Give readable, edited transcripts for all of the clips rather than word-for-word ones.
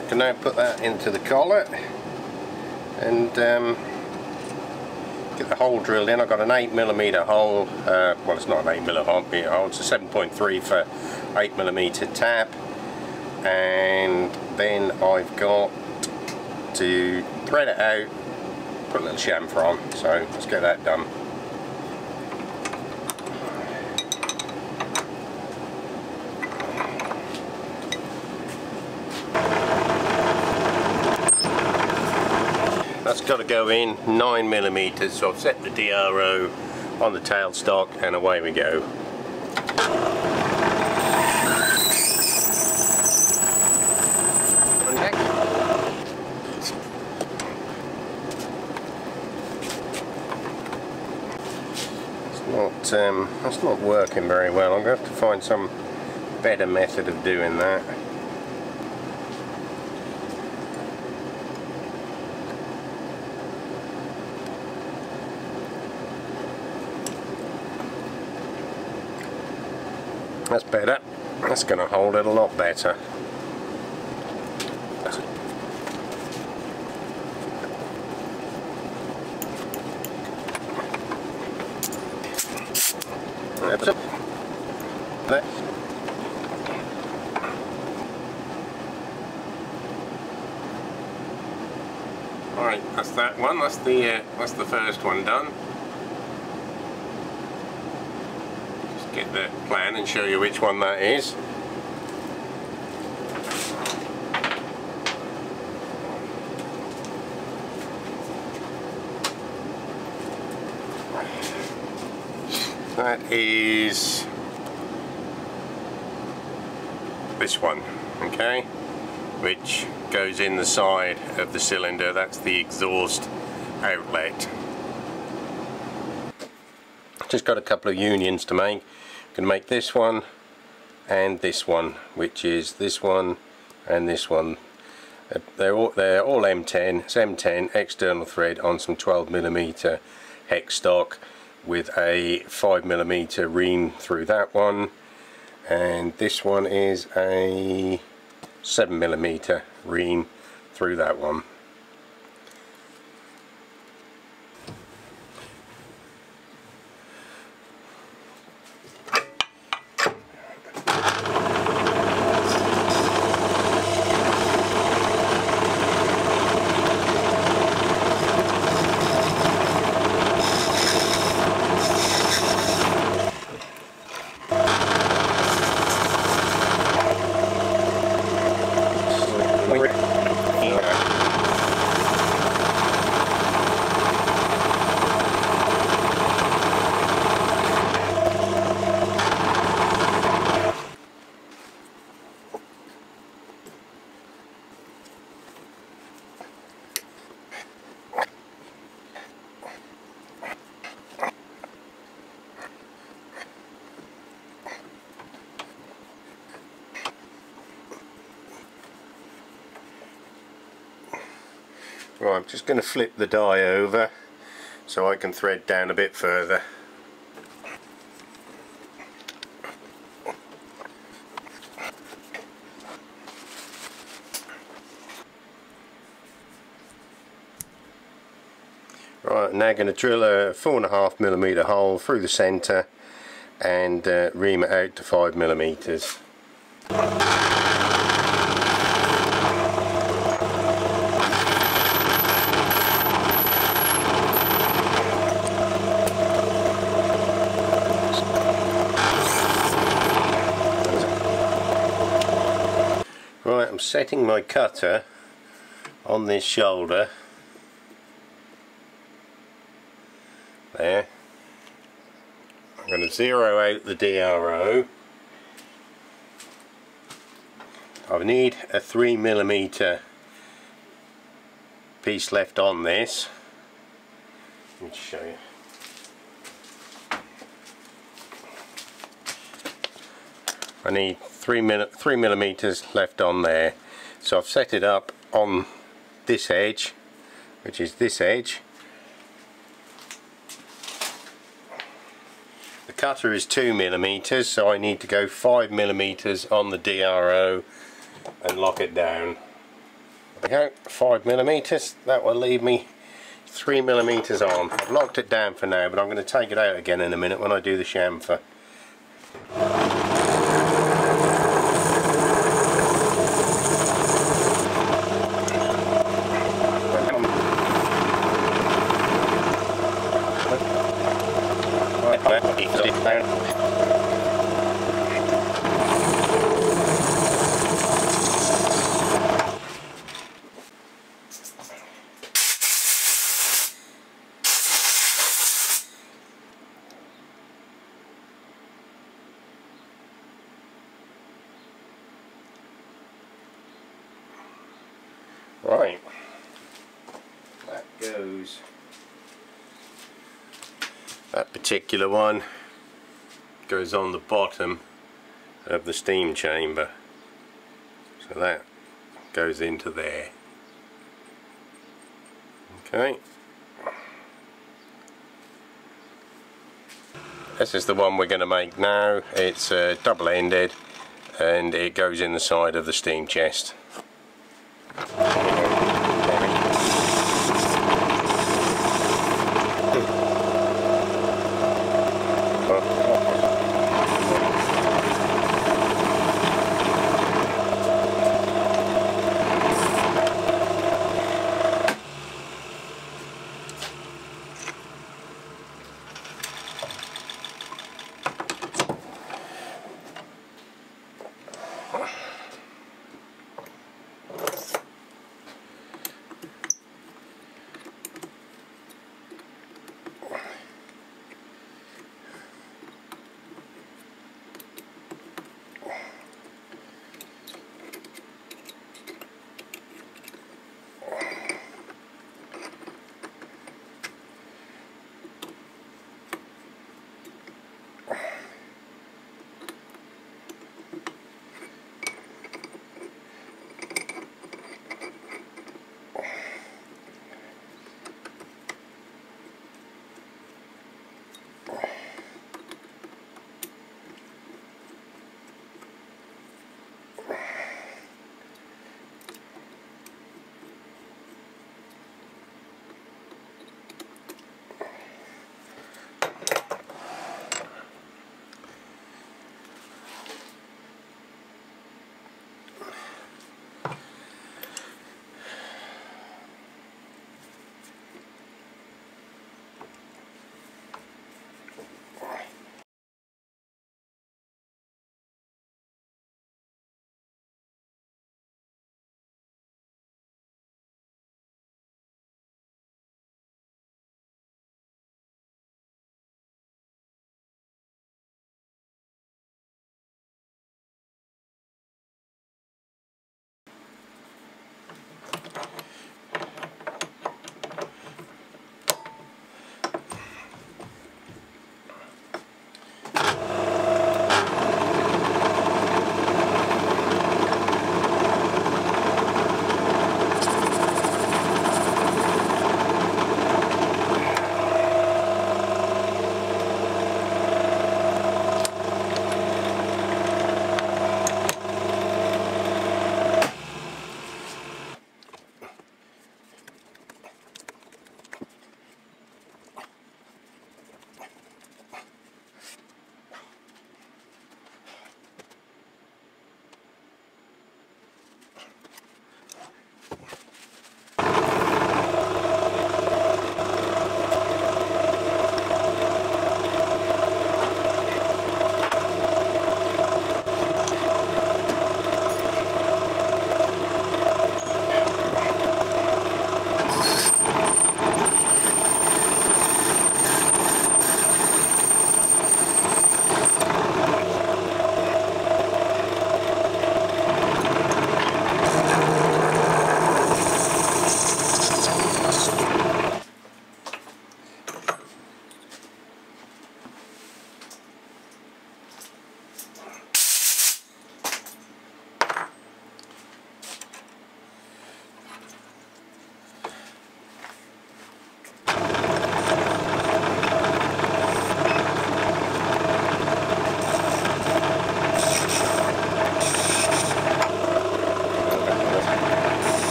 I can now put that into the collet and get the hole drilled in. I've got an 8mm hole, well it's not an 8mm hole, it's a 7.3 for 8mm tap, and then I've got to thread it out, put a little chamfer on, so let's get that done. That's got to go in 9mm, so I've set the DRO on the tailstock and away we go. That's not working very well. I'm going to have to find some better method of doing that. That's better. That's going to hold it a lot better. Alright, that's that one. That's the first one done. Just get the plan and show you which one that is. That is this one, okay, which goes in the side of the cylinder. That's the exhaust outlet. Just got a couple of unions to make. I'm going to make this one and this one, which is this one and this one. They're all M10. It's M10 external thread on some 12mm hex stock, with a 5mm ream through that one, and this one is a 7mm ream through that one. Right, I'm just going to flip the die over so I can thread down a bit further. Right, I'm now going to drill a 4.5mm hole through the centre and ream it out to 5mm. Right, I'm setting my cutter on this shoulder. There. I'm going to zero out the DRO. I need a 3mm piece left on this. Let me show you. I need 3mm left on there, so I've set it up on this edge, which is this edge. The cutter is 2mm, so I need to go 5mm on the DRO and lock it down. go, 5mm. That will leave me 3mm on. I've locked it down for now, but I'm going to take it out again in a minute when I do the chamfer. Right, that goes, that particular one goes on the bottom of the steam chamber, so that goes into there. Okay, this is the one we're going to make now. It's double-ended and it goes in the side of the steam chest.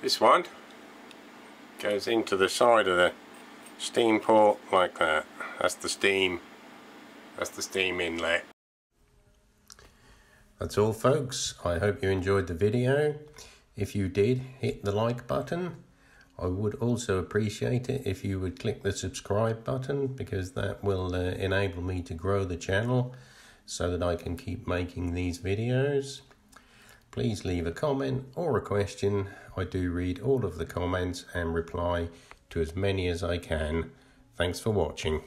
This one goes into the side of the steam port like that. That's the steam inlet. That's all, folks. I hope you enjoyed the video. If you did, hit the like button. I would also appreciate it if you would click the subscribe button, because that will enable me to grow the channel so that I can keep making these videos. Please leave a comment or a question. I do read all of the comments and reply to as many as I can. Thanks for watching.